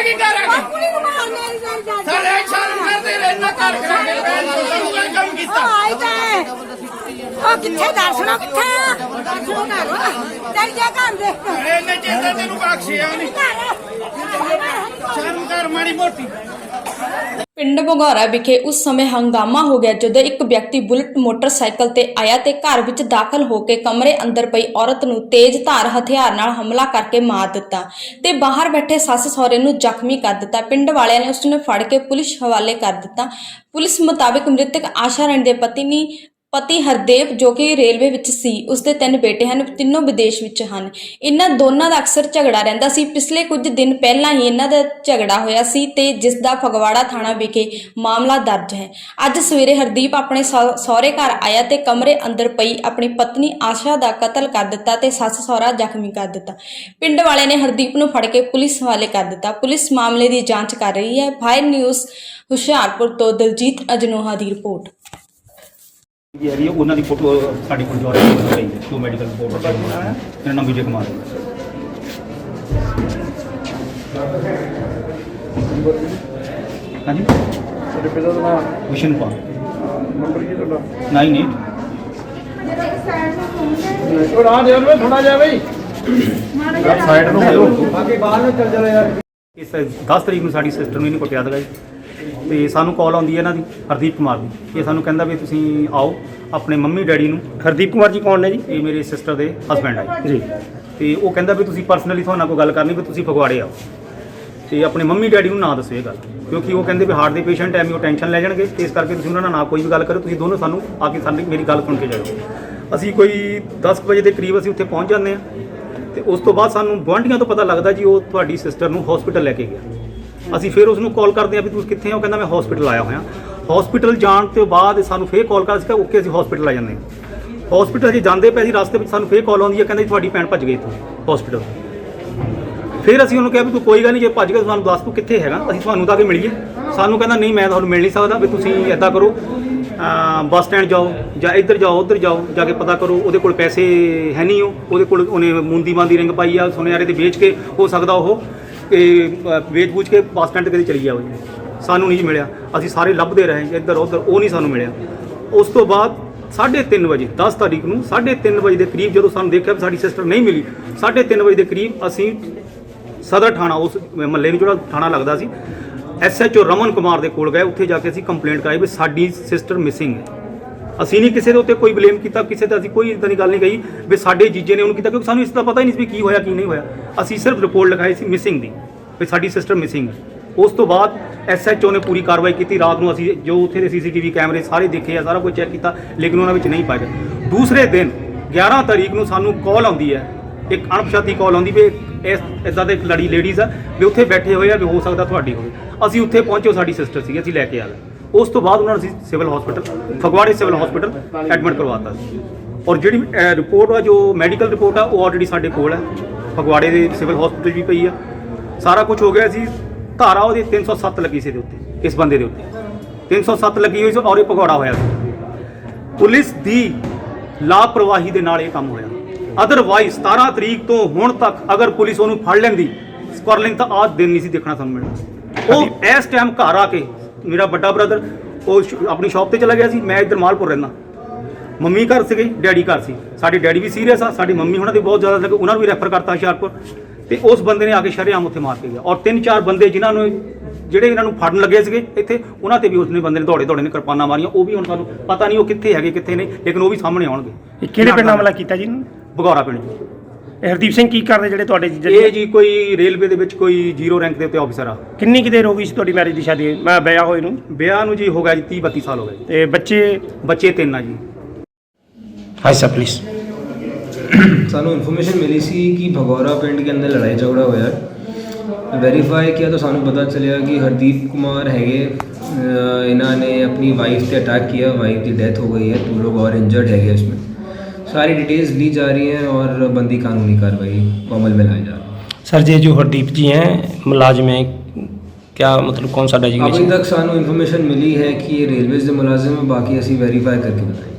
की करेंगे सारे शर्म करते रहना कर करेंगे कोई काम कीता किथे दर्शनो किथे दर्शनो करो चल जा काम दे ਇਹਨੇ ਚੇਤਾ ਤੈਨੂੰ ਬਖਸ਼ਿਆ ਨਹੀਂ ਸ਼ਰਮ ਕਰ ਮਾੜੀ ਮੋਟੀ। ਪਿੰਡ ਭਗੌਰਾ ਵਿਖੇ ਉਸ ਸਮੇਂ ਹੰਗਾਮਾ ਹੋ ਗਿਆ ਜਦੋਂ ਇੱਕ ਵਿਅਕਤੀ ਬੁਲਟ ਮੋਟਰਸਾਈਕਲ ਤੇ ਆਇਆ ਤੇ ਘਰ ਵਿੱਚ ਦਾਖਲ ਹੋ ਕੇ ਕਮਰੇ ਅੰਦਰ ਪਈ ਔਰਤ ਨੂੰ ਤੇਜ਼ ਧਾਰ ਹਥਿਆਰ ਨਾਲ ਹਮਲਾ ਕਰਕੇ ਮਾਰ ਦਿੱਤਾ ਤੇ ਬਾਹਰ ਬੈਠੇ ਸੱਸ ਸਹੁਰੇ ਨੂੰ ਜ਼ਖਮੀ ਕਰ ਦਿੱਤਾ। ਪਿੰਡ ਵਾਲਿਆਂ ਨੇ ਉਸ ਨੂੰ ਫੜ ਕੇ ਪੁਲਿਸ ਹਵਾਲੇ ਕਰ ਦਿੱਤਾ। ਪੁਲਿਸ ਮੁਤਾਬਿਕ ਮ੍ਰਿਤਕ ਆਸ਼ਾ ਰਾਣੀ ਦੇ ਪਤੀ ਹਰਦੇਵ ਜੋ ਕਿ ਰੇਲਵੇ ਵਿੱਚ ਸੀ, ਉਸਦੇ 3 ਬੇਟੇ ਹਨ, ਤਿੰਨੋਂ ਵਿਦੇਸ਼ ਵਿੱਚ ਹਨ। ਇਹਨਾਂ ਦੋਨਾਂ ਦਾ ਅਕਸਰ ਝਗੜਾ ਰਹਿੰਦਾ ਸੀ। ਪਿਛਲੇ ਕੁਝ ਦਿਨ ਪਹਿਲਾਂ ਹੀ ਇਹਨਾਂ ਦਾ ਝਗੜਾ ਹੋਇਆ ਸੀ ਤੇ ਜਿਸ ਦਾ ਫਗਵਾੜਾ ਥਾਣਾ ਵਿਖੇ ਮਾਮਲਾ ਦਰਜ ਹੈ। ਅੱਜ ਸਵੇਰੇ ਹਰਦੀਪ ਆਪਣੇ ਸਹੁਰੇ ਘਰ ਆਇਆ ਤੇ ਕਮਰੇ ਅੰਦਰ ਪਈ ਆਪਣੀ ਪਤਨੀ ਆਸ਼ਾ ਦਾ ਕਤਲ ਕਰ ਦਿੱਤਾ ਤੇ ਸੱਸ ਸਹੁਰਾ ਜ਼ਖਮੀ ਕਰ ਦਿੱਤਾ। ਪਿੰਡ ਵਾਲਿਆਂ ਨੇ ਹਰਦੀਪ ਨੂੰ ਫੜ ਕੇ ਪੁਲਿਸ ਹਵਾਲੇ ਕਰ ਦਿੱਤਾ। ਪੁਲਿਸ ਮਾਮਲੇ ਦੀ ਜਾਂਚ ਕਰ ਰਹੀ ਹੈ। ਫਾਇਰ ਨਿਊਜ਼ ਹੁਸ਼ਿਆਰਪੁਰ ਤੋਂ ਦਲਜੀਤ ਅਜਨੋਹਾ ਦੀ ਰਿਪੋर्ट। जी है उन्होंने फोटो साड़ी को जो है जो मेडिकल रिपोर्ट मेरा नाम विजय कुमार है। हाँ जी विशन पाल नंबर 98 इस 10 तरीक ਨੂੰ ਸਾਡੀ ਸਿਸਟਰ ਨੂੰ ਇਹਨੇ ਕੁੱਟਿਆ ਸੀਗਾ ਜੀ ਤੇ ਸਾਨੂੰ ਕਾਲ ਆਉਂਦੀ ਹੈ ਇਹਨਾਂ ਦੀ ਹਰਦੀਪ ਕੁਮਾਰ ਦੀ। ਇਹ ਸਾਨੂੰ ਕਹਿੰਦਾ ਵੀ ਤੁਸੀਂ ਆਓ ਆਪਣੇ ਮੰਮੀ ਡੈਡੀ ਨੂੰ। ਹਰਦੀਪ ਕੁਮਾਰ ਜੀ ਕੌਣ ਨੇ ਜੀ? ਇਹ ਮੇਰੇ ਸਿਸਟਰ ਦੇ ਹਸਬੈਂਡ ਆ ਜੀ। ਤੇ ਉਹ ਕਹਿੰਦਾ ਵੀ ਤੁਸੀਂ ਪਰਸਨਲੀ ਤੁਹਾਡੇ ਨਾਲ ਕੋਈ ਗੱਲ ਕਰਨੀ ਵੀ ਤੁਸੀਂ ਫਗਵਾੜੇ ਆਓ ਤੇ ਆਪਣੇ ਮੰਮੀ ਡੈਡੀ ਨੂੰ ਨਾ ਦੱਸੋ ਇਹ ਗੱਲ, ਕਿਉਂਕਿ ਉਹ ਕਹਿੰਦੇ ਵੀ ਹਾਰਟ ਦੇ ਪੇਸ਼ੈਂਟ ਐਵੇਂ ਉਹ ਟੈਨਸ਼ਨ ਲੈ ਜਾਣਗੇ। ਇਸ ਕਰਕੇ ਤੁਸੀਂ ਉਹਨਾਂ ਨਾਲ ਨਾ ਕੋਈ ਵੀ ਗੱਲ ਕਰੋ, ਤੁਸੀਂ ਦੋਨੋਂ ਸਾਨੂੰ ਆ ਕੇ ਸਾਡੀ ਮੇਰੀ ਗੱਲ ਸੁਣ ਕੇ ਜਾਓ। ਅਸੀਂ ਕੋਈ 10 ਵਜੇ ਦੇ ਕਰੀਬ ਅਸੀਂ ਉੱਥੇ ਪਹੁੰਚ ਜਾਂਦੇ ਹਾਂ ਤੇ ਉਸ ਤੋਂ ਬਾਅਦ ਸਾਨੂੰ ਗੁਆਂਢੀਆਂ ਤੋਂ ਪਤਾ ਲੱਗਦਾ ਜੀ ਉਹ ਤੁਹਾਡੀ ਸਿਸਟਰ ਨੂੰ ਹਸਪੀਟਲ ਲੈ ਕੇ ਗਿਆ। ਅਸੀਂ ਫਿਰ ਉਸ ਨੂੰ ਕਾਲ ਕਰਦੇ ਹਾਂ ਵੀ ਤੁਸੀਂ ਕਿੱਥੇ ਹੋ? ਕਹਿੰਦਾ ਮੈਂ ਹਸਪੀਟਲ ਆਇਆ ਹੋਇਆ। ਹਸਪੀਟਲ ਜਾਣ ਤੋਂ ਬਾਅਦ ਸਾਨੂੰ ਫਿਰ ਕਾਲ ਕਰ ਸੀਗਾ ਓਕੇ ਅਸੀਂ ਹਸਪੀਟਲ ਆ ਜਾਂਦੇ ਹਾਂ। ਹਸਪੀਟਲ ਅਸੀਂ ਜਾਂਦੇ ਪਏ ਸੀ, ਰਸਤੇ ਵਿੱਚ ਸਾਨੂੰ ਫਿਰ ਕਾਲ ਆਉਂਦੀ ਹੈ ਕਹਿੰਦੇ ਤੁਹਾਡੀ ਭੈਣ ਭੱਜ ਗਈ ਇੱਥੋਂ ਹਸਪੀਟਲ। ਫਿਰ ਅਸੀਂ ਉਹਨੂੰ ਕਿਹਾ ਵੀ ਤੂੰ ਕੋਈ ਗੱਲ ਨਹੀਂ, ਜੇ ਭੱਜ ਗਏ ਤੁਹਾਨੂੰ ਦੱਸ ਤੂੰ ਕਿੱਥੇ ਹੈਗਾ, ਅਸੀਂ ਤੁਹਾਨੂੰ ਤਾਂ ਆ ਕੇ ਮਿਲੀਏ। ਸਾਨੂੰ ਕਹਿੰਦਾ ਨਹੀਂ ਮੈਂ ਤੁਹਾਨੂੰ ਮਿਲ ਨਹੀਂ ਸਕਦਾ, ਵੀ ਤੁਸੀਂ ਇੱਦਾਂ ਕਰੋ ਬੱਸ ਸਟੈਂਡ ਜਾਓ ਜਾਂ ਇੱਧਰ ਜਾਓ ਉੱਧਰ ਜਾਓ, ਜਾ ਕੇ ਪਤਾ ਕਰੋ ਉਹਦੇ ਕੋਲ ਪੈਸੇ ਹੈ ਨਹੀਂ, ਉਹਦੇ ਕੋਲ ਉਹਨੇ ਮੁੰਦੀ ਮਾਂਦੀ ਰਿੰਗ ਪਾਈ ਆ ਸੁਨਿਆਰੇ ਦੇ ਵੇਚ ਕੇ, ਹੋ ਸਕਦਾ ਉਹ ਵੇਚ ਬੂਝ ਕੇ ਬੱਸ ਸਟੈਂਡ 'ਤੇ ਕਦੇ ਚਲੀ ਜਾਓ ਜੀ। ਸਾਨੂੰ ਨਹੀਂ ਮਿਲਿਆ। ਅਸੀਂ ਸਾਰੇ ਲੱਭਦੇ ਰਹੇ ਇੱਧਰ ਉੱਧਰ, ਉਹ ਨਹੀਂ ਸਾਨੂੰ ਮਿਲਿਆ। ਉਸ ਤੋਂ ਬਾਅਦ 3:30 ਵਜੇ 10 ਤਾਰੀਖ ਨੂੰ 3:30 ਵਜੇ ਦੇ ਕਰੀਬ ਜਦੋਂ ਸਾਨੂੰ ਦੇਖਿਆ ਵੀ ਸਾਡੀ ਸਿਸਟਰ ਨਹੀਂ ਮਿਲੀ, 3:30 ਵਜੇ ਦੇ ਕਰੀਬ ਅਸੀਂ ਸਦਰ ਥਾਣਾ ਉਸ ਮਹੱਲੇ ਨੂੰ ਜਿਹੜਾ ਥਾਣਾ ਲੱਗਦਾ ਸੀ SHO ਰਮਨ ਕੁਮਾਰ ਦੇ ਕੋਲ ਗਏ। ਉੱਥੇ ਜਾ ਕੇ ਅਸੀਂ ਕੰਪਲੇਂਟ ਕਰਾਈ ਵੀ ਸਾਡੀ ਸਿਸਟਰ ਮਿਸਿੰਗ ਹੈ। ਅਸੀਂ ਨਹੀਂ ਕਿਸੇ ਦੇ ਉੱਤੇ ਕੋਈ ਬਲੇਮ ਕੀਤਾ, ਕਿਸੇ ਤੇ ਅਸੀਂ ਕੋਈ ਇੱਦਾਂ ਦੀ ਗੱਲ ਨਹੀਂ ਕਹੀ ਵੀ ਸਾਡੇ ਜੀਜੇ ਨੇ ਉਹਨੂੰ ਕੀਤਾ, ਕਿਉਂਕਿ ਸਾਨੂੰ ਇਸ ਦਾ ਪਤਾ ਹੀ ਨਹੀਂ ਸੀ ਵੀ ਕੀ ਹੋਇਆ ਕੀ ਨਹੀਂ ਹੋਇਆ। ਅਸੀਂ ਸਿਰਫ ਰਿਪੋਰਟ ਲਿਖਾਈ ਸੀ ਮਿਸਿੰਗ ਦੀ, ਵੀ ਸਾਡੀ ਸਿਸਟਰ ਮਿਸਿੰਗ ਹੈ। ਉਸ ਤੋਂ ਬਾਅਦ SHO ਨੇ ਪੂਰੀ ਕਾਰਵਾਈ ਕੀਤੀ। ਰਾਤ ਨੂੰ ਅਸੀਂ ਜੋ ਉੱਥੇ ਦੇ CCTV ਕੈਮਰੇ ਸਾਰੇ ਦੇਖੇ ਆ, ਸਾਰਾ ਕੁਝ ਚੈੱਕ ਕੀਤਾ, ਲੇਕਿਨ ਉਹਨਾਂ ਵਿੱਚ ਨਹੀਂ ਪਾਇਆ। ਦੂਸਰੇ ਦਿਨ 11 ਤਾਰੀਖ ਨੂੰ ਸਾਨੂੰ ਕਾਲ ਆਉਂਦੀ ਹੈ, ਇੱਕ ਅਣਪਛਾਤੀ ਕਾਲ ਆਉਂਦੀ ਵੀ ਇਸ ਇੱਦਾਂ ਦੇ ਲੜੀ ਲੇਡੀਜ਼ ਆ ਵੀ ਉੱਥੇ ਬੈਠੇ ਹੋਏ ਆ ਵੀ ਹੋ ਸਕਦਾ ਤੁਹਾਡੀ ਹੋਵੇ। ਅਸੀਂ ਉੱਥੇ ਪਹੁੰਚੇ, ਸਾਡੀ ਸਿਸਟਰ ਸੀਗੀ, ਅਸੀਂ ਲੈ ਕੇ ਆ ਗਏ। ਉਸ ਤੋਂ ਬਾਅਦ ਉਹਨਾਂ ਨੂੰ ਅਸੀਂ ਸਿਵਲ ਹਸਪੀਟਲ ਫਗਵਾੜੇ ਸਿਵਲ ਹਸਪੀਟਲ ਐਡਮਿਟ ਕਰਵਾਤਾ ਸੀ। ਔਰ ਜਿਹੜੀ ਰਿਪੋਰਟ ਆ ਜੋ ਮੈਡੀਕਲ ਰਿਪੋਰਟ ਆ ਉਹ ਆਲਰੇਡੀ ਸਾਡੇ ਕੋਲ ਹੈ, ਫਗਵਾੜੇ ਦੇ ਸਿਵਲ ਹਸਪੀਟਲ ਵੀ ਪਈ ਆ, ਸਾਰਾ ਕੁਝ ਹੋ ਗਿਆ ਸੀ। ਧਾਰਾ ਉਹਦੀ 307 ਲੱਗੀ ਸੀ ਦੇ ਉੱਤੇ, ਇਸ ਬੰਦੇ ਦੇ ਉੱਤੇ 307 ਲੱਗੀ ਹੋਈ ਸੀ ਔਰ ਇਹ ਭਗੌੜਾ ਹੋਇਆ ਸੀ। ਪੁਲਿਸ ਦੀ ਲਾਪਰਵਾਹੀ ਦੇ ਨਾਲ ਇਹ ਕੰਮ ਹੋਇਆ। ਅਦਰਵਾਈਜ਼ 17 ਤਰੀਕ ਤੋਂ ਹੁਣ ਤੱਕ ਅਗਰ ਪੁਲਿਸ ਉਹਨੂੰ ਫੜ ਲੈਂਦੀ ਕਰ ਲੈਂਦੀ ਤਾਂ ਆਹ ਦਿਨ ਨਹੀਂ ਸੀ ਦੇਖਣਾ ਸਾਨੂੰ ਮਿਲਣਾ। ਉਹ ਇਸ ਟਾਈਮ ਘਰ ਆ ਕੇ, ਮੇਰਾ ਵੱਡਾ ਬ੍ਰਦਰ ਉਹ ਆਪਣੀ ਸ਼ਾਪ ਤੇ ਚਲਾ ਗਿਆ ਸੀ, ਮੈਂ ਇੱਧਰ ਮਾਲਪੁਰ ਰਹਿੰਦਾ, ਮੰਮੀ ਘਰ ਸੀਗੇ, ਡੈਡੀ ਘਰ ਸੀ। ਸਾਡੇ ਡੈਡੀ ਵੀ ਸੀਰੀਅਸ ਆ, ਸਾਡੀ ਮੰਮੀ ਉਹਨਾਂ ਦੀ ਬਹੁਤ ਜ਼ਿਆਦਾ ਲੱਗੇ, ਉਹਨਾਂ ਨੂੰ ਵੀ ਰੈਫਰ ਕਰਤਾ ਹੁਸ਼ਿਆਰਪੁਰ। ਤੇ ਉਸ ਬੰਦੇ ਨੇ ਆ ਕੇ ਸ਼ਰੇਆਮ ਉੱਥੇ ਮਾਰ ਕੇ ਗਿਆ। ਔਰ 3-4 ਬੰਦੇ ਜਿਨ੍ਹਾਂ ਨੂੰ ਜਿਹੜੇ ਇਹਨਾਂ ਨੂੰ ਫੜਨ ਲੱਗੇ ਸੀਗੇ ਇੱਥੇ, ਉਹਨਾਂ ਤੇ ਵੀ ਉਸਨੇ ਬੰਦੇ ਨੇ ਦੌੜੇ ਨੇ ਕਿਰਪਾਨਾਂ ਮਾਰੀਆਂ। ਉਹ ਵੀ ਹੁਣ ਸਾਨੂੰ ਪਤਾ ਨਹੀਂ ਉਹ ਕਿੱਥੇ ਹੈਗੇ ਕਿੱਥੇ ਨਹੀਂ, ਲੇਕਿਨ ਉਹ ਵੀ ਸਾਹਮਣੇ ਆਉਣਗੇ। ਇਹ ਕਿਹੜੇ ਪਿੰਡ ਹਮਲਾ ਕੀਤਾ ਜੀ? ਭਗੌਰਾ ਪਿੰਡ ਜੀ। ਇਹ ਹਰਦੀਪ ਸਿੰਘ ਕੀ ਕਰਦੇ ਜਿਹੜੇ ਤੁਹਾਡੇ ਜੀਜਾ? ਇਹ ਜੀ ਕੋਈ ਰੇਲਵੇ ਦੇ ਵਿੱਚ ਕੋਈ 0 ਰੈਂਕ ਦੇ ਉੱਤੇ ਆਫਿਸਰ ਆ। ਕਿੰਨੀ ਕੁ ਦੇਰ ਹੋ ਗਈ ਸੀ ਤੁਹਾਡੀ ਮੈਰਿਜ ਦੀ ਸ਼ਾਦੀ ਮੈਂ ਵਿਆਹ ਹੋਏ ਨੂੰ? ਵਿਆਹ ਨੂੰ ਜੀ ਹੋ ਗਿਆ ਜੀ 30-32 ਸਾਲ ਹੋ ਗਏ ਜੀ। ਤੇ ਬੱਚੇ 3 ਆ ਜੀ। ਹਾਂ ਸਰ ਪਲੀਜ਼। ਸਾਨੂੰ ਇਨਫੋਰਮੇਸ਼ਨ ਮਿਲੀ ਸੀ कि भगौरा पिंड के अंदर लड़ाई झगड़ा होया। वेरीफाई किया तो सानू पता चलिया कि हरदीप कुमार हैगे, इन्होंने अपनी वाइफ से अटैक किया, वाइफ की डेथ हो गई है, 2 लोग और इंजर्ड हैगे। इसमें सारी डिटेल्स ली जा रही हैं और बनदी कानूनी कार्रवाई अमल में लाई जा रही है। सर ये जो हरदीप जी हैं मुलाजिम हैं, क्या मतलब कौन सा डेजिग्नेशन? अभी तक सानू इन्फॉर्मेशन मिली है कि ये रेलवेज के मुलाजिम है, बाकी असी वेरीफाई करके बताएंगे।